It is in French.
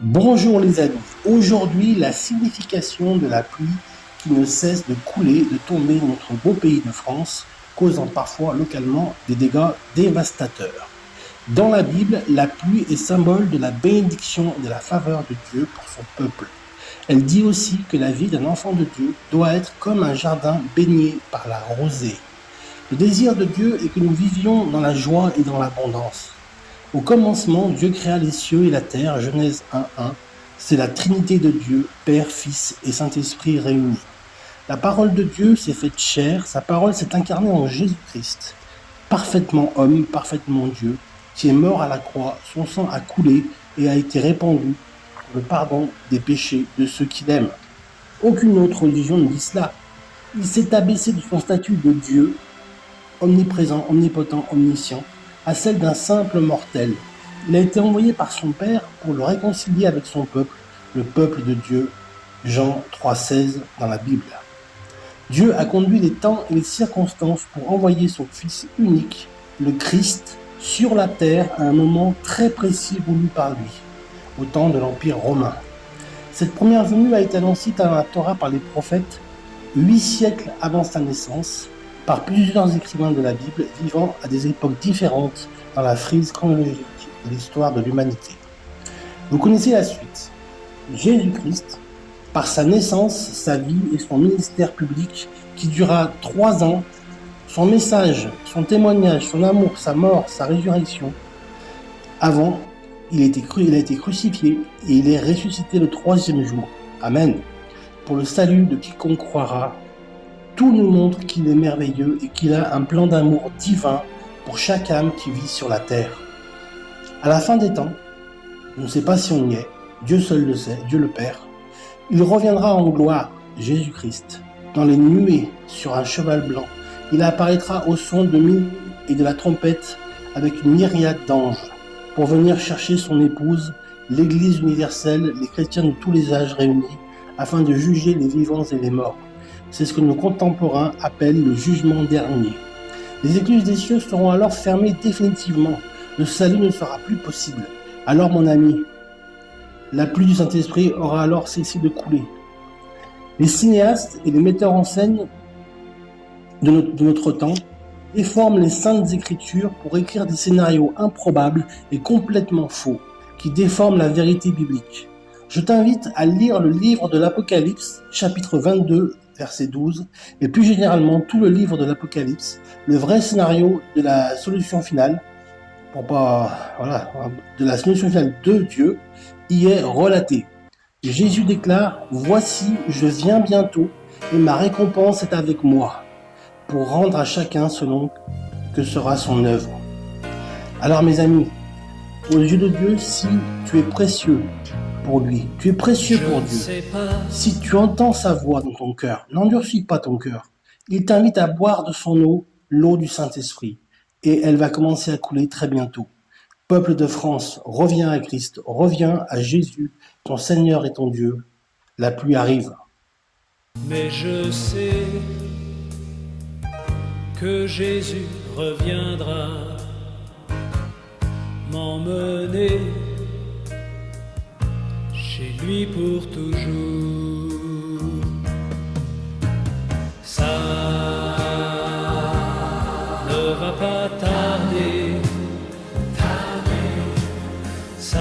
Bonjour les amis, aujourd'hui la signification de la pluie qui ne cesse de couler, de tomber dans notre beau pays de France, causant parfois localement des dégâts dévastateurs. Dans la Bible, la pluie est symbole de la bénédiction et de la faveur de Dieu pour son peuple. Elle dit aussi que la vie d'un enfant de Dieu doit être comme un jardin baigné par la rosée. Le désir de Dieu est que nous vivions dans la joie et dans l'abondance. Au commencement, Dieu créa les cieux et la terre, Genèse 1:1. C'est la Trinité de Dieu, Père, Fils et Saint-Esprit réunis. La parole de Dieu s'est faite chair, sa parole s'est incarnée en Jésus-Christ, parfaitement homme, parfaitement Dieu, qui est mort à la croix, son sang a coulé et a été répandu pour le pardon des péchés de ceux qui l'aiment. Aucune autre religion ne dit cela. Il s'est abaissé de son statut de Dieu, omniprésent, omnipotent, omniscient, à celle d'un simple mortel. Il a été envoyé par son Père pour le réconcilier avec son peuple, le peuple de Dieu, Jean 3,16 dans la Bible. Dieu a conduit les temps et les circonstances pour envoyer son Fils unique, le Christ, sur la terre à un moment très précis voulu par lui, au temps de l'Empire romain. Cette première venue a été annoncée dans la Torah par les prophètes 8 siècles avant sa naissance, par plusieurs écrivains de la Bible vivant à des époques différentes dans la frise chronologique de l'histoire de l'humanité. Vous connaissez la suite. Jésus-Christ, par sa naissance, sa vie et son ministère public qui dura 3 ans, son message, son témoignage, son amour, sa mort, sa résurrection, avant, il a été crucifié et il est ressuscité le 3e jour. Amen. Pour le salut de quiconque croira, tout nous montre qu'il est merveilleux et qu'il a un plan d'amour divin pour chaque âme qui vit sur la terre. À la fin des temps, on ne sait pas si on y est, Dieu seul le sait, Dieu le Père, il reviendra en gloire, Jésus-Christ, dans les nuées sur un cheval blanc. Il apparaîtra au son de minuit et de la trompette avec une myriade d'anges pour venir chercher son épouse, l'Église universelle, les chrétiens de tous les âges réunis, afin de juger les vivants et les morts. C'est ce que nos contemporains appellent le jugement dernier. Les écluses des cieux seront alors fermées définitivement. Le salut ne sera plus possible. Alors, mon ami, la pluie du Saint-Esprit aura alors cessé de couler. Les cinéastes et les metteurs en scène de notre temps déforment les saintes écritures pour écrire des scénarios improbables et complètement faux, qui déforment la vérité biblique. Je t'invite à lire le livre de l'Apocalypse, chapitre 22, verset 12, et plus généralement tout le livre de l'Apocalypse, le vrai scénario de la solution finale, de la solution finale de Dieu, y est relaté. Jésus déclare « Voici, je viens bientôt, et ma récompense est avec moi, pour rendre à chacun selon que sera son œuvre. » Alors mes amis, aux yeux de Dieu, si tu es précieux pour lui, tu es précieux pour Dieu. Si tu entends sa voix dans ton cœur, n'endurcis pas ton cœur. Il t'invite à boire de son eau, l'eau du Saint-Esprit, et elle va commencer à couler très bientôt. Peuple de France, reviens à Christ, reviens à Jésus, ton Seigneur et ton Dieu. La pluie arrive. Mais je sais que Jésus reviendra m'emmener chez lui pour toujours. Ça ne va pas tarder, ça